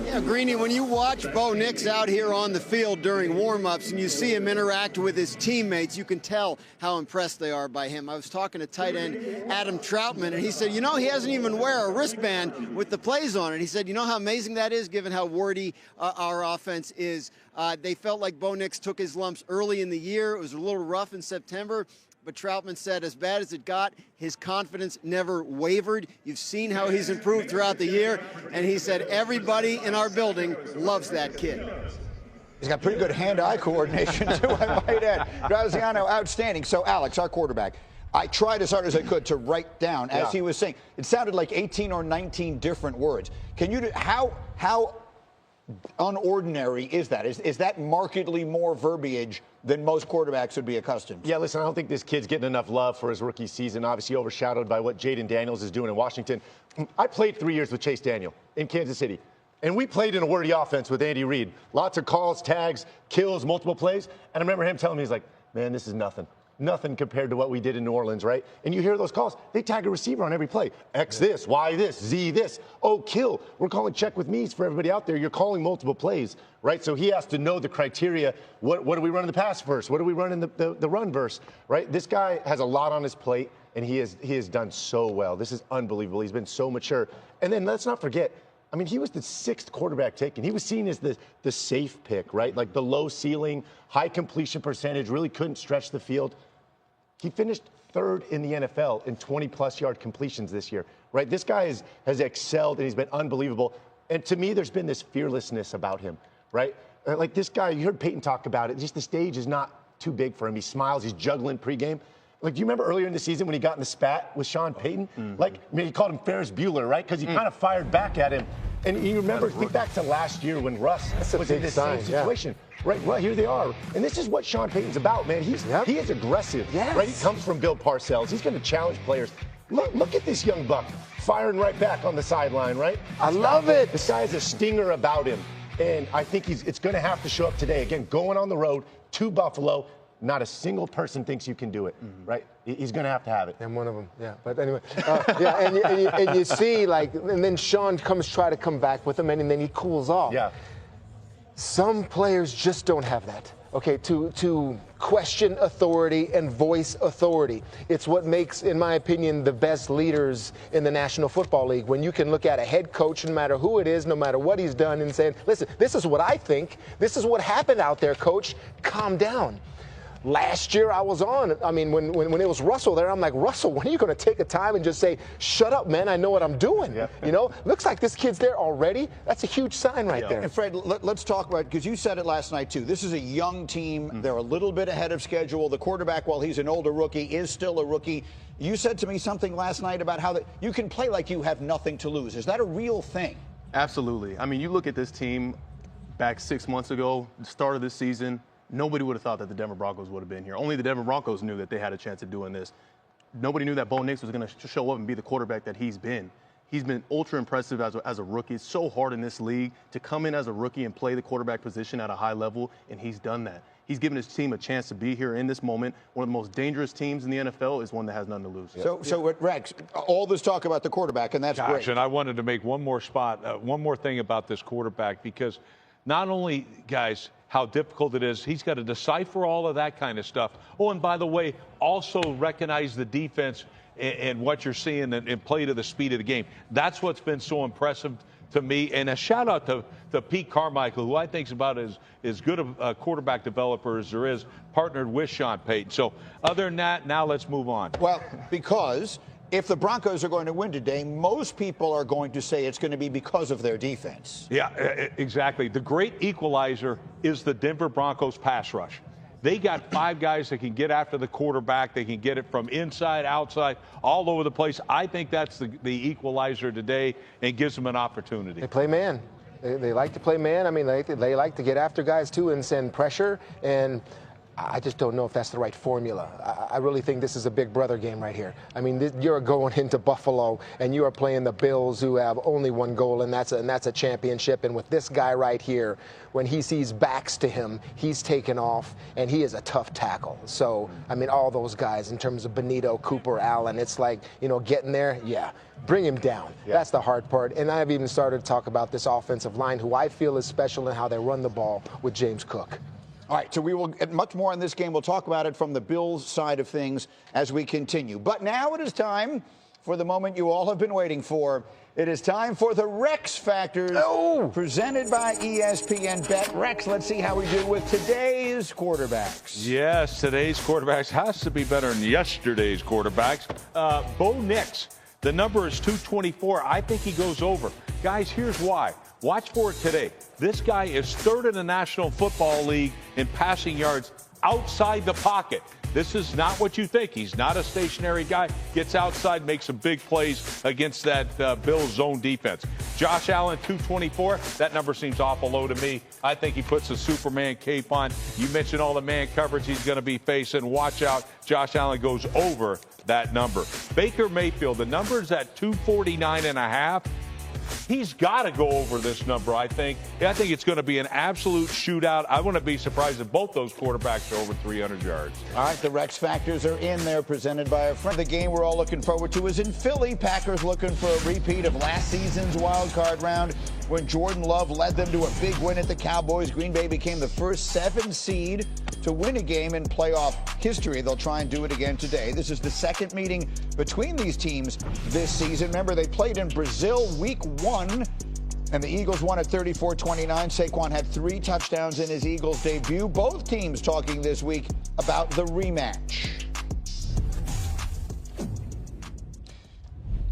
Yeah, Greeny, when you watch Bo Nix out here on the field during warm-ups and you see him interact with his teammates, you can tell how impressed they are by him. I was talking to tight end Adam Troutman, and he said, you know, he hasn't even wear a wristband with the plays on it. He said, you know how amazing that is, given how wordy our offense is. They felt like Bo Nix took his lumps early in the year. It was a little rough in September. But Troutman said as bad as it got, his confidence never wavered. You've seen how he's improved throughout the year. And he said everybody in our building loves that kid. He's got pretty good hand-eye coordination, too, I might add. Graziano, outstanding. So, Alex, our quarterback, I tried as hard as I could to write down, as he was saying. It sounded like 18 or 19 different words. Can you, how unordinary is that? Is that markedly more verbiage than most quarterbacks would be accustomed to? Yeah, listen, I don't think this kid's getting enough love for his rookie season, obviously overshadowed by what Jayden Daniels is doing in Washington. I played 3 years with Chase Daniel in Kansas City, and we played in a wordy offense with Andy Reid. Lots of calls, tags, kills, multiple plays, and I remember him telling me, he's like, man, this is nothing. Nothing compared to what we did in New Orleans, right? And you hear those calls. They tag a receiver on every play. X this, Y this, Z this. Oh, kill. We're calling check with me's for everybody out there. You're calling multiple plays, right? So he has to know the criteria. What do we run in the pass verse? What do we run in the run verse, right? This guy has a lot on his plate, and he has done so well. This is unbelievable. He's been so mature. And then let's not forget, I mean, he was the 6th quarterback taken. He was seen as the safe pick, right? Like the low ceiling, high completion percentage, really couldn't stretch the field. He finished 3rd in the NFL in 20-plus yard completions this year, right? This guy has excelled, and he's been unbelievable. And to me, there's been this fearlessness about him, right? Like this guy, you heard Peyton talk about it. Just the stage is not too big for him. He smiles. He's juggling pregame. Like, do you remember earlier in the season when he got in the spat with Sean Payton? Mm-hmm. Like, I mean, he called him Ferris Bueller, right? Because he kind of fired back at him. And you remember, think back to last year when Russ was in this same situation. Yeah. Right, well, here they are. And this is what Sean Payton's about, man. He is aggressive, right? He comes from Bill Parcells. He's going to challenge players. Look at this young buck firing right back on the sideline, right? I love it. This guy has a stinger about him. And I think it's going to have to show up today. Again, going on the road to Buffalo. Not a single person thinks you can do it, right? He's going to have it. And one of them, yeah. But anyway, and you see, like, and then Sean try to come back with him, and then he cools off. Yeah. Some players just don't have that, okay, to question authority and voice authority. It's what makes, in my opinion, the best leaders in the National Football League. When you can look at a head coach, no matter who it is, no matter what he's done, and saying, listen, this is what I think. This is what happened out there, coach. Calm down. Last year I was on, I mean, when it was Russell there, I'm like, Russell, when are you going to take a time and just say, shut up, man, I know what I'm doing? Yeah. You know, looks like this kid's there already. That's a huge sign right there. And Fred, let's talk about, because you said it last night too, this is a young team. They're a little bit ahead of schedule. The quarterback, while he's an older rookie, is still a rookie. You said to me something last night about how you can play like you have nothing to lose. Is that a real thing? Absolutely. I mean, you look at this team back 6 months ago, the start of this season, nobody would have thought that the Denver Broncos would have been here. Only the Denver Broncos knew that they had a chance of doing this. Nobody knew that Bo Nix was going to show up and be the quarterback that he's been. He's been ultra impressive as a rookie. It's so hard in this league to come in as a rookie and play the quarterback position at a high level, and he's done that. He's given his team a chance to be here in this moment. One of the most dangerous teams in the NFL is one that has nothing to lose. So Rex, all this talk about the quarterback, and that's great. And I wanted to make one more thing about this quarterback, because not only, guys, how difficult it is, he's got to decipher all of that kind of stuff. Oh, and by the way, also recognize the defense and what you're seeing and play to the speed of the game. That's what's been so impressive to me. And a shout out to Pete Carmichael, who I think is about as good a quarterback developer as there is, partnered with Sean Payton. So other than that, now let's move on. Well, because if the Broncos are going to win today, most people are going to say it's going to be because of their defense. Yeah, exactly. The great equalizer is the Denver Broncos pass rush. They got 5 guys that can get after the quarterback. They can get it from inside, outside, all over the place. I think that's the equalizer today, and gives them an opportunity. They play man. They like to play man. I mean, they like to get after guys, too, and send pressure. And I just don't know if that's the right formula. I really think this is a big brother game right here. I mean, you're going into Buffalo and you are playing the Bills, who have only one goal, and that's a championship. And with this guy right here, when he sees backs to him, he's taken off, and he is a tough tackle. So, I mean, all those guys in terms of Benito, Cooper, Allen, it's like, getting there, yeah. Bring him down. Yeah. That's the hard part. And I've even started to talk about this offensive line, who I feel is special in how they run the ball with James Cook. All right, so we will get much more on this game. We'll talk about it from the Bills side of things as we continue. But now it is time for the moment you all have been waiting for. It is time for the Rex Factors, presented by ESPN Bet. Rex, let's see how we do with today's quarterbacks. Yes, today's quarterbacks has to be better than yesterday's quarterbacks. Bo Nix, the number is 224. I think he goes over. Guys, here's why. Watch for it today. This guy is third in the National Football League in passing yards outside the pocket. This is not what you think. He's not a stationary guy. Gets outside, makes some big plays against that Bills zone defense. Josh Allen, 224. That number seems awful low to me. I think he puts a Superman cape on. You mentioned all the man coverage he's going to be facing. Watch out. Josh Allen goes over that number. Baker Mayfield, the number is at 249.5. He's got to go over this number, I think. I think it's going to be an absolute shootout. I wouldn't be surprised if both those quarterbacks are over 300 yards. All right, the Rex Factors are in there, presented by a friend. The game we're all looking forward to is in Philly. Packers looking for a repeat of last season's wild card round when Jordan Love led them to a big win at the Cowboys. Green Bay became the first 7 seed to win a game in playoff history. They'll try and do it again today. This is the second meeting between these teams this season. Remember, they played in Brazil week 1, and the Eagles won at 34-29. Saquon had 3 touchdowns in his Eagles debut. Both teams talking this week about the rematch.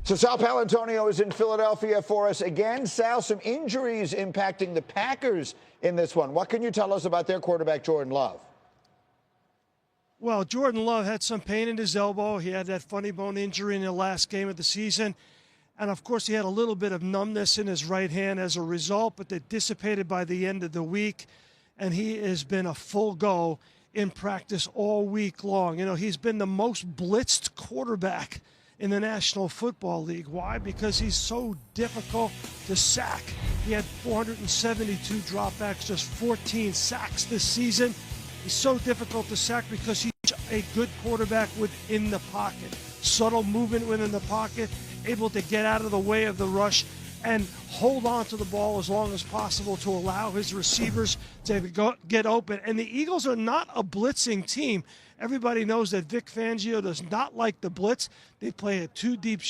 So Sal Paolantonio is in Philadelphia for us again. Sal, some injuries impacting the Packers in this one. What can you tell us about their quarterback, Jordan Love? Well, Jordan Love had some pain in his elbow. He had that funny bone injury in the last game of the season. And, of course, he had a little bit of numbness in his right hand as a result, but that dissipated by the end of the week. And he has been a full go in practice all week long. He's been the most blitzed quarterback in the National Football League. Why? Because he's so difficult to sack. He had 472 dropbacks, just 14 sacks this season. He's so difficult to sack because he's a good quarterback within the pocket. Subtle movement within the pocket, able to get out of the way of the rush and hold on to the ball as long as possible to allow his receivers to get open. And the Eagles are not a blitzing team. Everybody knows that Vic Fangio does not like the blitz. They play a 2-deep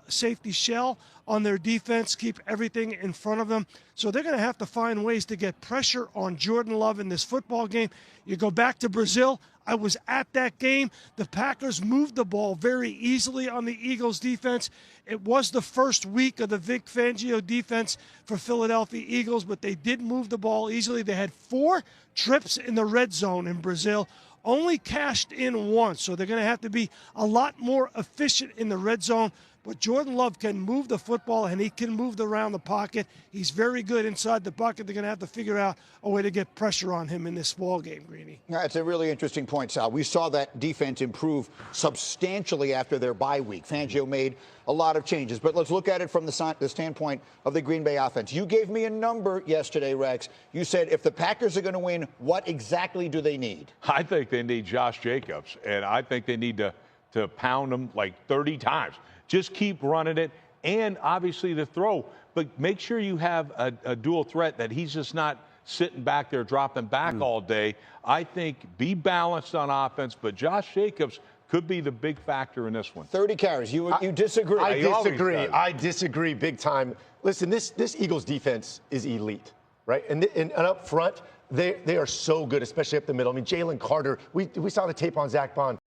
safety shell on their defense, keep everything in front of them. So they're going to have to find ways to get pressure on Jordan Love in this football game. You go back to Brazil. I was at that game. The Packers moved the ball very easily on the Eagles defense. It was the first week of the Vic Fangio defense for Philadelphia Eagles, but they did move the ball easily. They had 4 trips in the red zone in Brazil, only cashed in once. So they're going to have to be a lot more efficient in the red zone. But Jordan Love can move the football, and he can move around the pocket. He's very good inside the pocket. They're going to have to figure out a way to get pressure on him in this ball game, Greeny. That's a really interesting point, Sal. We saw that defense improve substantially after their bye week. Fangio made a lot of changes. But let's look at it from the standpoint of the Green Bay offense. You gave me a number yesterday, Rex. You said if the Packers are going to win, what exactly do they need? I think they need Josh Jacobs, and I think they need to pound him like 30 times. Just keep running it, and obviously the throw. But make sure you have a dual threat, that he's just not sitting back there dropping back all day. I think be balanced on offense, but Josh Jacobs could be the big factor in this one. 30 carries. You disagree. I disagree big time. Listen, this Eagles defense is elite, right? And up front, they are so good, especially up the middle. I mean, Jalen Carter, we saw the tape on Zach Bond.